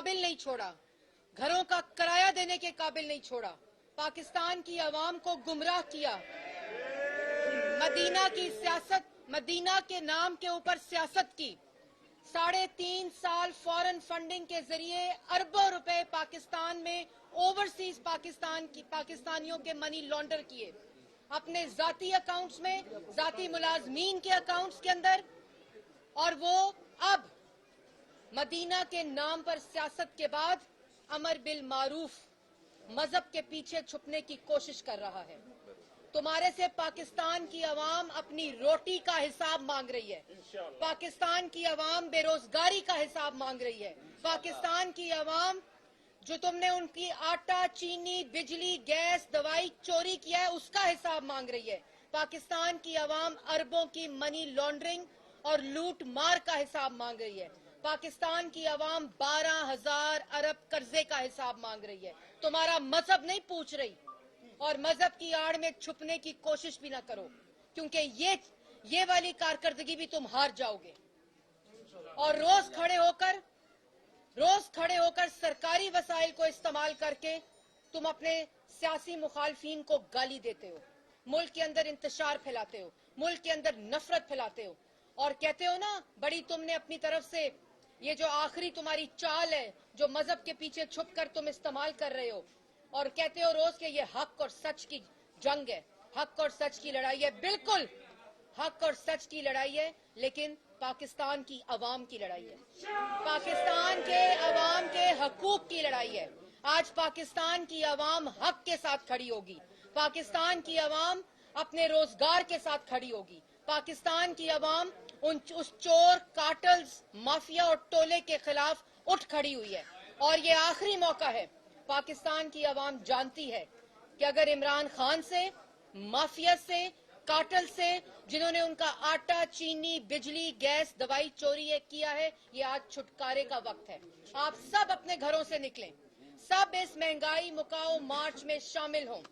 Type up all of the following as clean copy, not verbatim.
काबिल नहीं छोड़ा, घरों का किराया देने के काबिल नहीं छोड़ा, पाकिस्तान की आवाम को गुमराह किया, मदीना की सियासत, मदीना के नाम के ऊपर सियासत की, 3.5 साल फॉरेन फंडिंग के जरिए अरबों रुपए पाकिस्तान में ओवरसीज पाकिस्तानियों के मनी लॉन्डर किए, अपने जाती अकाउंट्स में, जाती मुलाजमीन के अकाउंट्स के अंदर, और वो अब मदीना के नाम पर सियासत के बाद अमर बिल मारूफ मजहब के पीछे छुपने की कोशिश कर रहा है। तुम्हारे से पाकिस्तान की आवाम अपनी रोटी का हिसाब मांग रही है, पाकिस्तान की आवाम बेरोजगारी का हिसाब मांग रही है, पाकिस्तान की आवाम जो तुमने उनकी आटा, चीनी, बिजली, गैस, दवाई चोरी किया है उसका हिसाब मांग रही है, पाकिस्तान की आवाम अरबों की मनी लॉन्ड्रिंग और लूट मार का हिसाब मांग रही है, पाकिस्तान की आवाम 12,000 अरब कर्जे का हिसाब मांग रही है। तुम्हारा मजहब नहीं पूछ रही, और मजहब की आड़ में छुपने की कोशिश भी ना करो, क्योंकि ये वाली कारकर्दगी भी तुम हार जाओगे। और रोज खड़े होकर सरकारी वसाइल को इस्तेमाल करके तुम अपने सियासी मुखालफीन को गाली देते हो, मुल्क के अंदर इंतशार फैलाते हो, मुल्क के अंदर नफरत फैलाते हो, और कहते हो ना बड़ी तुमने अपनी तरफ से ये जो आखिरी तुम्हारी चाल है जो मजहब के पीछे छुपकर तुम इस्तेमाल कर रहे हो, और कहते हो रोज के ये हक और सच की जंग है, हक और सच की लड़ाई है। बिल्कुल हक और सच की लड़ाई है, लेकिन पाकिस्तान की अवाम की लड़ाई है, पाकिस्तान के अवाम के हकूक की लड़ाई है। आज पाकिस्तान की अवाम हक के साथ खड़ी होगी, पाकिस्तान की अवाम अपने रोजगार के साथ खड़ी होगी, पाकिस्तान की अवाम उस चोर, काटल्स, माफिया और टोले के खिलाफ उठ खड़ी हुई है। और ये आखिरी मौका है। पाकिस्तान की अवाम जानती है कि अगर इमरान खान से, माफिया से, काटल से, जिन्होंने उनका आटा, चीनी, बिजली, गैस, दवाई चोरी किया है, ये आज छुटकारे का वक्त है। आप सब अपने घरों से निकलें, सब इस महंगाई मुकाओ मार्च में शामिल हों,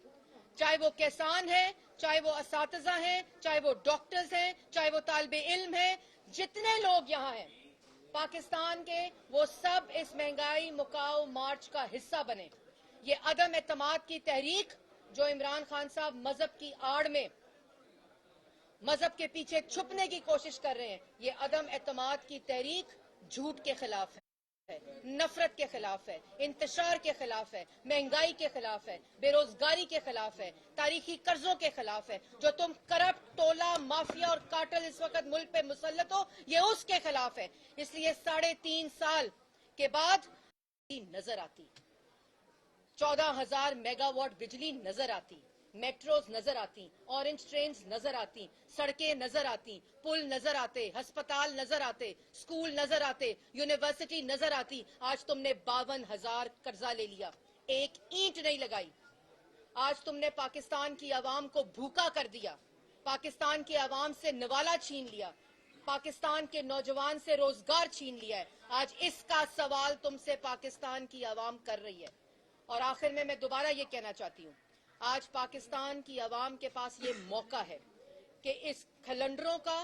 चाहे वो किसान है, चाहे वो असातिज़ा हैं, चाहे वो डॉक्टर्स हैं, चाहे वो तालिबे इल्म हैं, जितने लोग यहाँ हैं पाकिस्तान के, वो सब इस महंगाई मुकाओ मार्च का हिस्सा बने। ये अदम एतमाद की तहरीक जो इमरान खान साहब मजहब की आड़ में, मजहब के पीछे छुपने की कोशिश कर रहे हैं, ये अदम एतमाद की तहरीक झूठ के खिलाफ है, नफरत के खिलाफ है, इंतशार के खिलाफ है, महंगाई के खिलाफ है, बेरोजगारी के खिलाफ है, तारीखी कर्जों के खिलाफ है। जो तुम करप्ट टोला, माफिया और काटल इस वक्त मुल्क पे मुसल्लत हो, ये उसके खिलाफ है। इसलिए 3.5 साल के बाद नजर आती, 14,000 मेगावाट बिजली नजर आती, मेट्रोज नजर आती, ऑरेंज ट्रेन्स नजर आती, सड़कें नजर आती, पुल नजर आते, अस्पताल नजर आते, स्कूल नजर आते, यूनिवर्सिटी नजर आती। आज तुमने 52,000 कर्जा ले लिया, एक ईंट नहीं लगाई। आज तुमने पाकिस्तान की आवाम को भूखा कर दिया, पाकिस्तान की आवाम से निवाला छीन लिया, पाकिस्तान के नौजवान से रोजगार छीन लिया है। आज इसका सवाल तुमसे पाकिस्तान की आवाम कर रही है। और आखिर में मैं दोबारा ये कहना चाहती हूँ, आज पाकिस्तान की आवाम के पास ये मौका है कि इस खलंडरों का,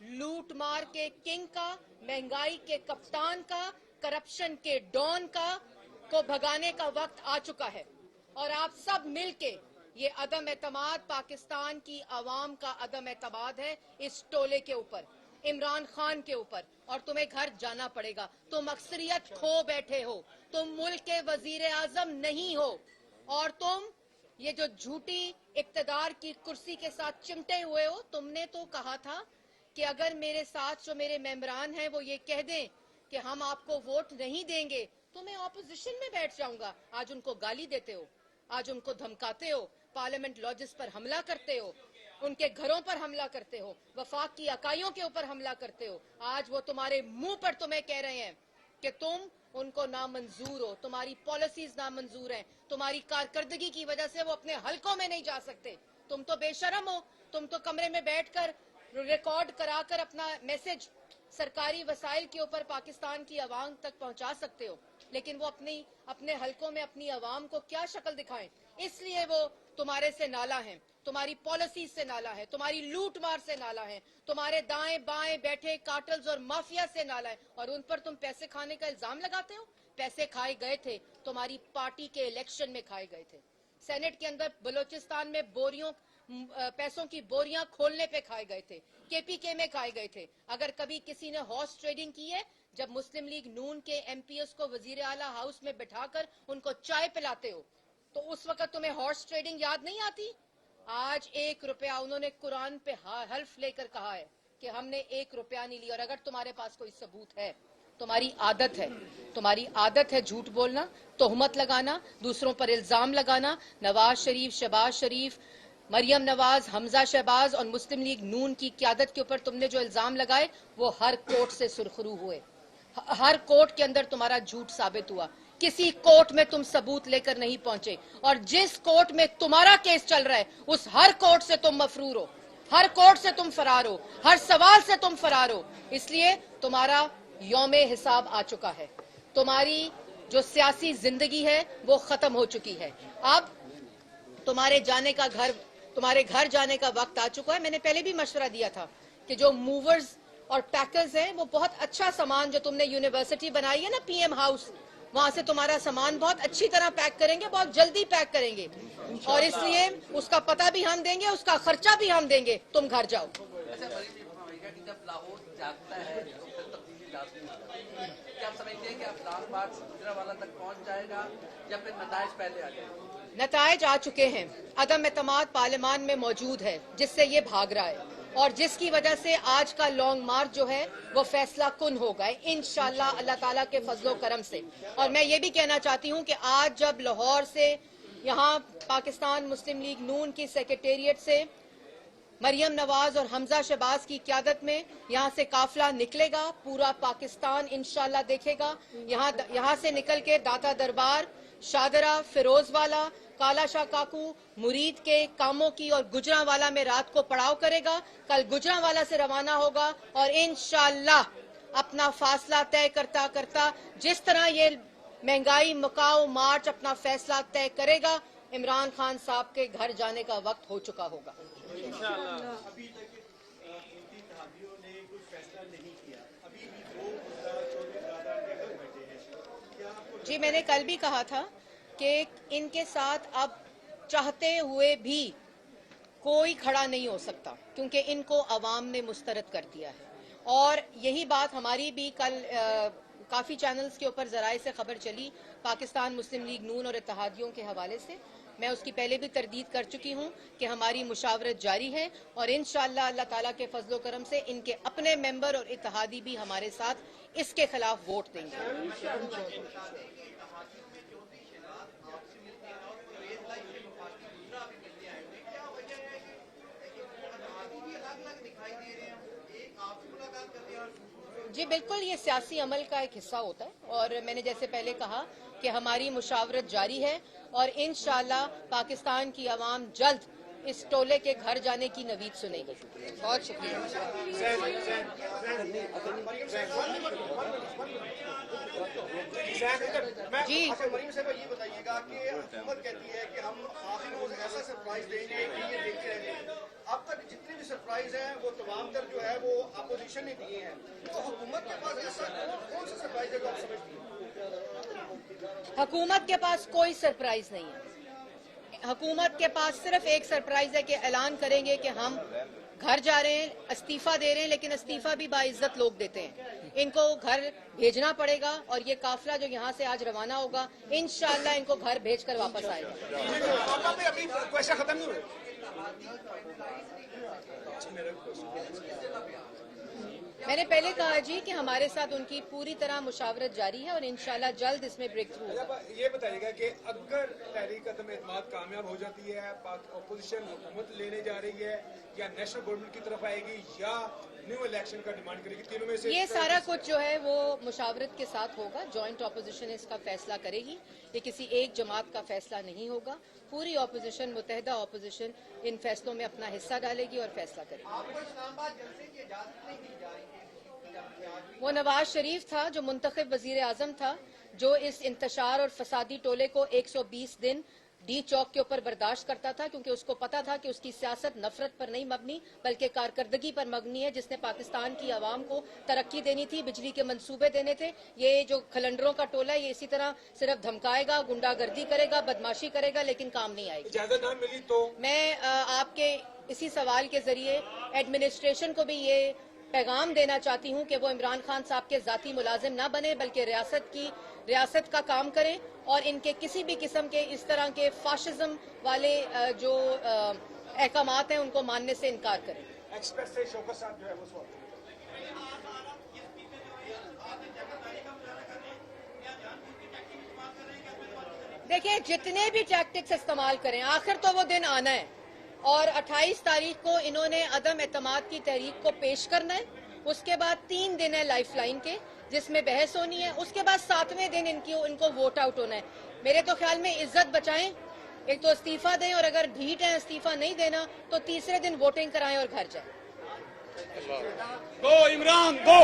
लूट मार के किंग का, महंगाई के कप्तान का, करप्शन के डॉन का को भगाने का वक्त आ चुका है। और आप सब मिलके, ये अदम एतमाद पाकिस्तान की आवाम का अदम एतमाद है इस टोले के ऊपर, इमरान खान के ऊपर, और तुम्हें घर जाना पड़ेगा। तुम अक्सरियत खो बैठे हो, तुम मुल्क के वजीर आजम नहीं हो, और तुम ये जो झूठी इक्तदार की कुर्सी के साथ चिमटे हुए हो। तुमने तो कहा था कि अगर मेरे साथ जो मेरे मेंबरान हैं वो ये कह दें कि हम आपको वोट नहीं देंगे तो मैं ऑपोजिशन में बैठ जाऊंगा। आज उनको गाली देते हो, आज उनको धमकाते हो, पार्लियामेंट लॉजेस पर हमला करते हो, उनके घरों पर हमला करते हो, वफाक की इकाइयों के ऊपर हमला करते हो। आज वो तुम्हारे मुंह पर तुम्हें कह रहे हैं कि तुम उनको नामंजूर हो, तुम्हारी पॉलिसीज नामंजूर हैं, तुम्हारी कारकर्दगी की वजह से वो अपने हलकों में नहीं जा सकते। तुम तो बेशरम हो, तुम तो कमरे में बैठकर रिकॉर्ड कराकर अपना मैसेज सरकारी वसाइल के ऊपर पाकिस्तान की आवाम तक पहुंचा सकते हो, लेकिन वो अपने हलकों में अपनी आवाम को क्या शक्ल दिखाएं। इसलिए वो तुम्हारे से नाला है, तुम्हारी पॉलिसी से नाला है, तुम्हारी लूट मार से नाला है, तुम्हारे दाएं बाएं बैठे काटल्स और माफिया से नाला है, और उन पर तुम पैसे खाने का इल्जाम लगाते हो। पैसे खाए गए थे तुम्हारी पार्टी के इलेक्शन में खाए गए थे। सेनेट के अंदर बलूचिस्तान में बोरियों पैसों की बोरियां खोलने पे खाए गए थे, केपीके में खाए गए थे। अगर कभी किसी ने हॉर्स ट्रेडिंग की है, जब मुस्लिम लीग नून के एमपीएस को वजीर आला हाउस में बिठाकर उनको चाय पिलाते हो, तो उस वक्त तुम्हें हॉर्स ट्रेडिंग याद नहीं आती? आज 1 रुपया उन्होंने कुरान पे हल्फ लेकर कहा है कि हमने 1 रुपया नहीं लिया। और अगर तुम्हारे पास कोई सबूत है, तुम्हारी आदत है झूठ बोलना, तोहमत लगाना, दूसरों पर इल्जाम लगाना। नवाज शरीफ, शहबाज शरीफ, मरियम नवाज, हमजा शहबाज और मुस्लिम लीग नून की क्यादत के ऊपर तुमने जो इल्जाम लगाए वो हर कोर्ट से सुरखरू हुए, हर कोर्ट के अंदर तुम्हारा झूठ साबित हुआ। किसी कोर्ट में तुम सबूत लेकर नहीं पहुंचे, और जिस कोर्ट में तुम्हारा केस चल रहा है उस हर कोर्ट से तुम मफरूर हो, हर कोर्ट से तुम फरार हो, हर सवाल से तुम फरार हो। इसलिए तुम्हारा यौमे हिसाब आ चुका है, तुम्हारी जो सियासी जिंदगी है वो खत्म हो चुकी है। अब तुम्हारे घर जाने का वक्त आ चुका है। मैंने पहले भी मशवरा दिया था कि जो मूवर्स और पैकर्स हैं वो बहुत अच्छा सामान जो तुमने यूनिवर्सिटी बनाई है ना, पीएम हाउस, वहां से तुम्हारा सामान बहुत अच्छी तरह पैक करेंगे, बहुत जल्दी पैक करेंगे, और इसलिए उसका पता भी हम देंगे, उसका खर्चा भी हम देंगे। तुम घर जाओ। जब लाहौर जागता है तो फिर तब्दीली लाजमी होता है। क्या आप समझते हैं कि अब लाल गुजरांवाला तक पहुंच जाएगा या फिर नताइज पहले आ जाएगा? नताइज आ चुके हैं। अदम एतमाद पार्लियामान में मौजूद है जिससे ये भाग रहा है, और जिसकी वजह से आज का लॉन्ग मार्च जो है वो फैसला कुन होगा इंशाअल्लाह अल्लाह ताला के फजलो करम से। और मैं ये भी कहना चाहती हूँ कि आज जब लाहौर से यहाँ पाकिस्तान मुस्लिम लीग नून की सेक्रेटेरिएट से मरियम नवाज और हमजा शहबाज की क्यादत में यहाँ से काफिला निकलेगा, पूरा पाकिस्तान इंशाअल्लाह देखेगा। यहाँ से निकल के दाता दरबार, शादरा, फिरोजवाला, काला शाह काकू, मुरीद के कामों की और गुजरांवाला में रात को पड़ाव करेगा। कल गुजरांवाला से रवाना होगा और इंशाअल्लाह अपना फासला तय करता करता जिस तरह ये महंगाई मुकाओ मार्च अपना फैसला तय करेगा, इमरान खान साहब के घर जाने का वक्त हो चुका होगा। अभी तक इत्तेहादियों ने कुछ फैसला नहीं किया, अभी भी 2 घर बैठे हैं। जी, मैंने कल भी कहा था कि इनके साथ अब चाहते हुए भी कोई खड़ा नहीं हो सकता, क्योंकि इनको अवाम ने मुस्तरद कर दिया है। और यही बात हमारी भी कल काफ़ी चैनल्स के ऊपर ज़राए से खबर चली पाकिस्तान मुस्लिम लीग नून और इत्तेहादियों के हवाले से। मैं उसकी पहले भी तरदीद कर चुकी हूँ कि हमारी मुशावरत जारी है, और इंशाअल्लाह अल्लाह ताला के फजलो करम से इनके अपने मेंबर और इत्तेहादी भी हमारे साथ इसके खिलाफ वोट देंगे। जी बिल्कुल, ये सियासी अमल का एक हिस्सा होता है, और मैंने जैसे पहले कहा कि हमारी मुशावरत जारी है, और इंशाअल्लाह पाकिस्तान की आवाम जल्द इस टोले के घर जाने की नवीद सुनेगी। बहुत शुक्रिया। जी मरीम साहब ये बताइएगा कि हुकूमत कहती है कि हम आखिर में ऐसा सरप्राइज देंगे कि ये देखते रहेंगे। अब तक जितने भी सरप्राइज हैं वो तमाम तर जो है वो अपोजिशन ने दिए हैं, तो हुकूमत के पास ऐसा कौन सा सरप्राइज है जो आप समझती हैं? हुकूमत के पास कोई सरप्राइज नहीं है। हुकूमत के पास सिर्फ एक सरप्राइज है कि ऐलान करेंगे कि हम घर जा रहे हैं, इस्तीफा दे रहे हैं, लेकिन इस्तीफा भी बाइज्जत लोग देते हैं। इनको घर भेजना पड़ेगा, और ये काफिला जो यहाँ से आज रवाना होगा इंशाअल्लाह इनको घर भेजकर वापस आएगा। मैंने पहले कहा जी कि हमारे साथ उनकी पूरी तरह मुशावरत जारी है, और इंशाअल्लाह जल्द इसमें ब्रेक थ्रू होगा। ये बताइएगा कि अगर तहरीक अदम एतमाद कामयाब हो जाती है, अपोजिशन हुकूमत लेने जा रही है, या नेशनल गवर्नमेंट की तरफ आएगी, या न्यू इलेक्शन का डिमांड करेगी, तीनों में से ये सारा कुछ जो है वो मुशावरत के साथ होगा। जॉइंट अपोजिशन इसका फैसला करेगी, ये किसी एक जमात का फैसला नहीं होगा। पूरी अपोजिशन, मुत्तहिदा अपोजिशन इन फैसलों में अपना हिस्सा डालेगी और फैसला करेगी। वो नवाज शरीफ था जो मुंतखब वजीर आजम था, जो इस इंतशार और फसादी टोले को 120 दिन डी चौक के ऊपर बर्दाश्त करता था, क्योंकि उसको पता था कि उसकी सियासत नफरत पर नहीं मबनी बल्कि कारकर्दगी पर मबनी है, जिसने पाकिस्तान की आवाम को तरक्की देनी थी, बिजली के मंसूबे देने थे। ये जो खलंडरों का टोला है ये इसी तरह सिर्फ धमकाएगा, गुंडागर्दी करेगा, बदमाशी करेगा, लेकिन काम नहीं आएगी। इजाजत ना मिली तो मैं आपके इसी सवाल के जरिए एडमिनिस्ट्रेशन को भी ये पैगाम देना चाहती हूं कि वो इमरान खान साहब के जाती मुलाजिम ना बने, बल्कि रियासत का काम करें और इनके किसी भी किस्म के इस तरह के फाशिज्म वाले जो अहकामात हैं उनको मानने से इनकार करें। एक्सप्रेस से शौकत साहब जो है वो सवाल देखिए, जितने भी टैक्टिक्स इस्तेमाल करें आखिर तो वो दिन आना है और 28 तारीख को इन्होंने अदम एतमाद की तहरीक को पेश करना है। उसके बाद 3 दिन है लाइफलाइन के जिसमें बहस होनी है। उसके बाद 7वें दिन इनको वोट आउट होना है। मेरे तो ख्याल में इज्जत बचाएं, एक तो इस्तीफा दें और अगर ढीठ है इस्तीफा नहीं देना तो तीसरे दिन वोटिंग कराएं और घर जाएं। गो इमरान गो।